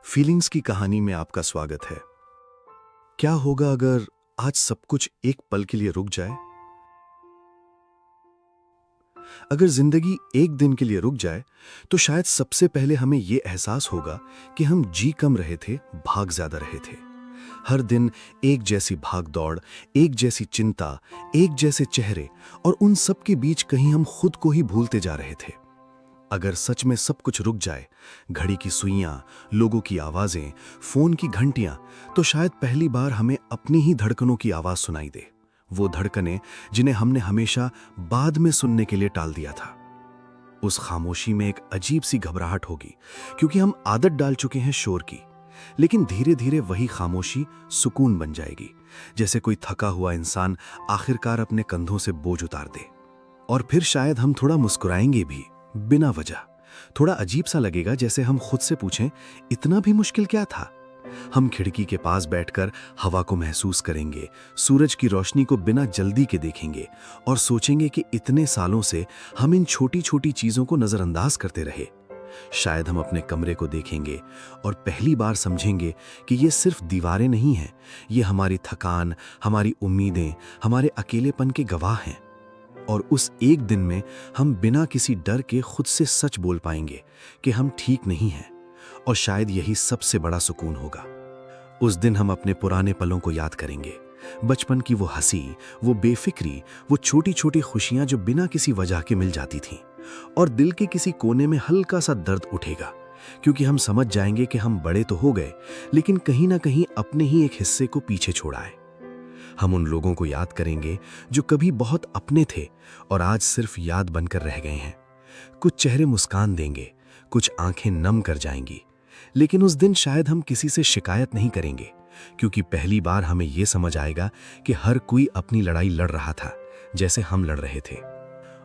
Feelings की कहानी में आपका स्वागत है। क्या होगा अगर आज सब कुछ एक पल के लिए रुक जाए? अगर जिंदगी एक दिन के लिए रुक जाए तो शायद सबसे पहले हमें यह एहसास होगा कि हम जी कम रहे थे, भाग ज्यादा रहे थे। हर दिन एक जैसी भाग दौड़, एक जैसी चिंता, एक जैसे चेहरे, और उन सब के बीच कहीं हम खुद को ही भूलते जा रहे थे। अगर सच में सब कुछ रुक जाए, घड़ी की सुइयां, लोगों की आवाजें, फोन की घंटियां, तो शायद पहली बार हमें अपनी ही धड़कनों की आवाज सुनाई दे। वो धड़कनें जिन्हें हमने हमेशा बाद में सुनने के लिए टाल दिया था। उस खामोशी में एक अजीब सी घबराहट होगी, क्योंकि हम आदत डाल चुके हैं शोर की। लेकिन धीरे धीरे वही खामोशी सुकून बन जाएगी, जैसे कोई थका हुआ इंसान आखिरकार अपने कंधों से बोझ उतार दे। और फिर शायद हम थोड़ा मुस्कुराएंगे भी, बिना वजह। थोड़ा अजीब सा लगेगा, जैसे हम खुद से पूछें, इतना भी मुश्किल क्या था? हम खिड़की के पास बैठकर हवा को महसूस करेंगे, सूरज की रोशनी को बिना जल्दी के देखेंगे और सोचेंगे कि इतने सालों से हम इन छोटी छोटी चीजों को नजरअंदाज करते रहे। शायद हम अपने कमरे को देखेंगे और पहली बार समझेंगे कि ये सिर्फ दीवारें नहीं हैं, ये हमारी थकान, हमारी उम्मीदें, हमारे अकेलेपन के गवाह हैं। और उस एक दिन में हम बिना किसी डर के खुद से सच बोल पाएंगे कि हम ठीक नहीं हैं। और शायद यही सबसे बड़ा सुकून होगा। उस दिन हम अपने पुराने पलों को याद करेंगे, बचपन की वो हंसी, वो बेफिक्री, वो छोटी छोटी खुशियां जो बिना किसी वजह के मिल जाती थीं। और दिल के किसी कोने में हल्का सा दर्द उठेगा, क्योंकि हम समझ जाएंगे कि हम बड़े तो हो गए, लेकिन कहीं ना कहीं अपने ही एक हिस्से को पीछे छोड़ा है। हम उन लोगों को याद करेंगे जो कभी बहुत अपने थे और आज सिर्फ याद बनकर रह गए हैं। कुछ चेहरे मुस्कान देंगे, कुछ आंखें नम कर जाएंगी। लेकिन उस दिन शायद हम किसी से शिकायत नहीं करेंगे, क्योंकि पहली बार हमें यह समझ आएगा कि हर कोई अपनी लड़ाई लड़ रहा था, जैसे हम लड़ रहे थे।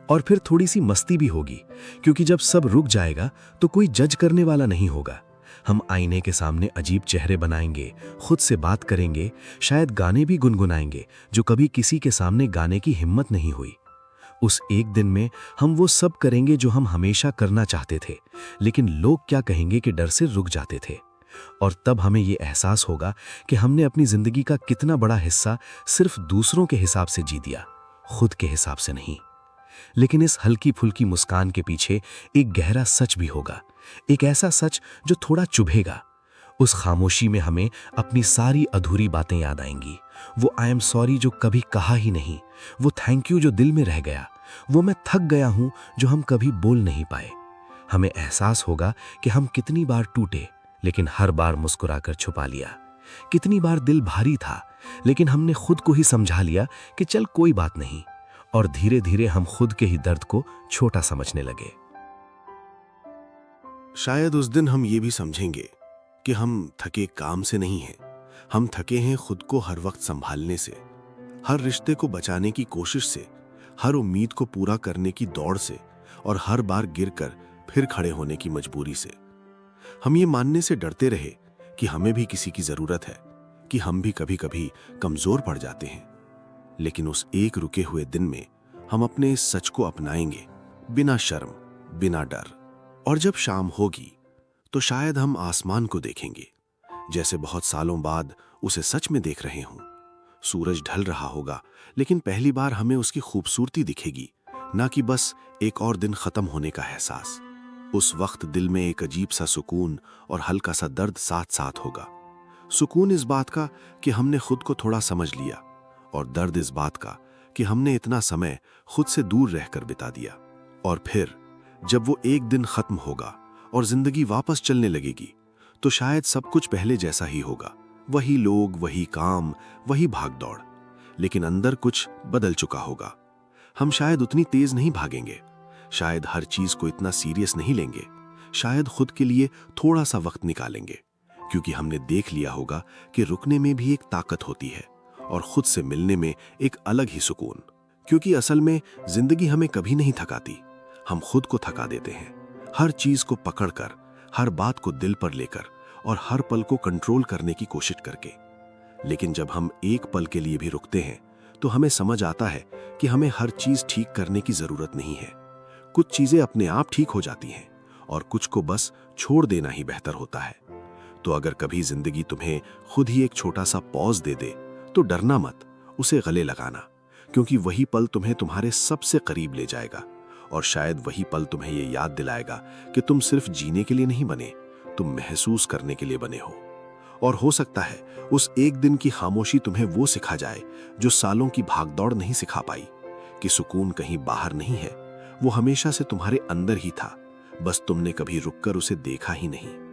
और फिर थोड़ी सी मस्ती भी होगी, क्योंकि जब सब रुक जाएगा तो कोई जज करने वाला नहीं होगा। हम आईने के सामने अजीब चेहरे बनाएंगे, खुद से बात करेंगे, शायद गाने भी गुनगुनाएंगे जो कभी किसी के सामने गाने की हिम्मत नहीं हुई। उस एक दिन में हम वो सब करेंगे जो हम हमेशा करना चाहते थे, लेकिन लोग क्या कहेंगे कि डर से रुक जाते थे। और तब हमें ये एहसास होगा कि हमने अपनी जिंदगी का कितना बड़ा हिस्सा सिर्फ दूसरों के हिसाब से जी दिया, खुद के हिसाब से नहीं। लेकिन इस हल्की फुल्की मुस्कान के पीछे एक गहरा सच भी होगा, एक ऐसा सच जो थोड़ा चुभेगा। उस खामोशी में हमें अपनी सारी अधूरी बातें याद आएंगी। वो आई एम सॉरी जो कभी कहा ही नहीं, वो थैंक यू जो दिल में रह गया, वो मैं थक गया हूं जो हम कभी बोल नहीं पाए। हमें एहसास होगा कि हम कितनी बार टूटे, लेकिन हर बार मुस्कुराकर छुपा लिया। कितनी बार दिल भारी था, लेकिन हमने खुद को ही समझा लिया कि चल कोई बात नहीं। और धीरे धीरे हम खुद के ही दर्द को छोटा समझने लगे। शायद उस दिन हम ये भी समझेंगे कि हम थके काम से नहीं हैं, हम थके हैं खुद को हर वक्त संभालने से, हर रिश्ते को बचाने की कोशिश से, हर उम्मीद को पूरा करने की दौड़ से, और हर बार गिरकर फिर खड़े होने की मजबूरी से। हम ये मानने से डरते रहे कि हमें भी किसी की जरूरत है, कि हम भी कभी कभी कमजोर पड़ जाते हैं। लेकिन उस एक रुके हुए दिन में हम अपने इस सच को अपनाएंगे, बिना शर्म, बिना डर। और जब शाम होगी तो शायद हम आसमान को देखेंगे जैसे बहुत सालों बाद उसे सच में देख रहे हों। सूरज ढल रहा होगा, लेकिन पहली बार हमें उसकी खूबसूरती दिखेगी, ना कि बस एक और दिन खत्म होने का एहसास। उस वक्त दिल में एक अजीब सा सुकून और हल्का सा दर्द साथ साथ होगा। सुकून इस बात का कि हमने खुद को थोड़ा समझ लिया, और दर्द इस बात का कि हमने इतना समय खुद से दूर रहकर बिता दिया। और फिर जब वो एक दिन खत्म होगा और जिंदगी वापस चलने लगेगी, तो शायद सब कुछ पहले जैसा ही होगा। वही लोग, वही काम, वही भागदौड़, लेकिन अंदर कुछ बदल चुका होगा। हम शायद उतनी तेज नहीं भागेंगे, शायद हर चीज को इतना सीरियस नहीं लेंगे, शायद खुद के लिए थोड़ा सा वक्त निकालेंगे, क्योंकि हमने देख लिया होगा कि रुकने में भी एक ताकत होती है, और खुद से मिलने में एक अलग ही सुकून। क्योंकि असल में जिंदगी हमें कभी नहीं थकाती, हम खुद को थका देते हैं, हर चीज को पकड़कर, हर बात को दिल पर लेकर, और हर पल को कंट्रोल करने की कोशिश करके। लेकिन जब हम एक पल के लिए भी रुकते हैं तो हमें समझ आता है कि हमें हर चीज ठीक करने की जरूरत नहीं है। कुछ चीजें अपने आप ठीक हो जाती हैं, और कुछ को बस छोड़ देना ही बेहतर होता है। तो अगर कभी जिंदगी तुम्हें खुद ही एक छोटा सा पॉज दे दे तो डरना मत, उसे गले लगाना, क्योंकि वही पल तुम्हें तुम्हारे सबसे करीब ले जाएगा। और शायद वही पल तुम्हें ये याद दिलाएगा कि तुम सिर्फ जीने के लिए नहीं बने, तुम महसूस करने के लिए बने हो। और हो सकता है उस एक दिन की खामोशी तुम्हें वो सिखा जाए जो सालों की भागदौड़ नहीं सिखा पाई, कि सुकून कहीं बाहर नहीं है, वो हमेशा से तुम्हारे अंदर ही था, बस तुमने कभी रुककर उसे देखा ही नहीं।